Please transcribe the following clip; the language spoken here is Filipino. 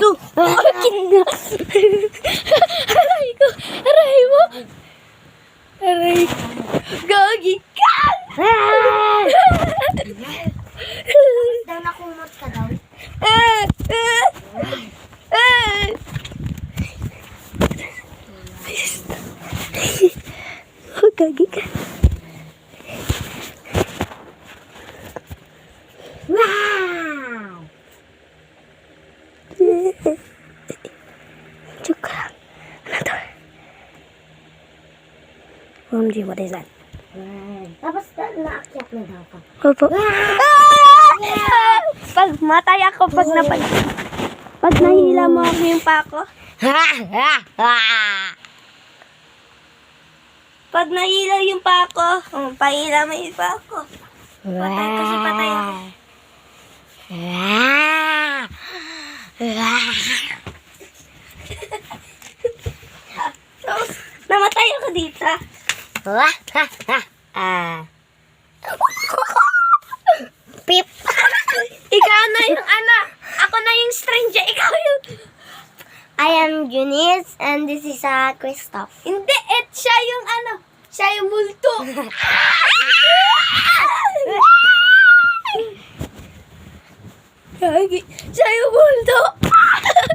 to. Akin na. Aray ko. Aray mo. Aray. Gagi ka. Daw nakumot ka daw. Oh, gagi ka. Wow! Joke lang. Ano to? OMG, what is that? Tapos naakyat na daw ka. Opo. Pag matay ako, pag nahila mo ako yung pako. Pag nahila yung pako, pahila mo yung pako. Patay kasi patay ako. Tapos, namatay ako dito. Pip! Ikaw na yung ako na yung stranger, ikaw yung... I am Eunice and this is Christoph. Hindi, siya yung siya yung multo.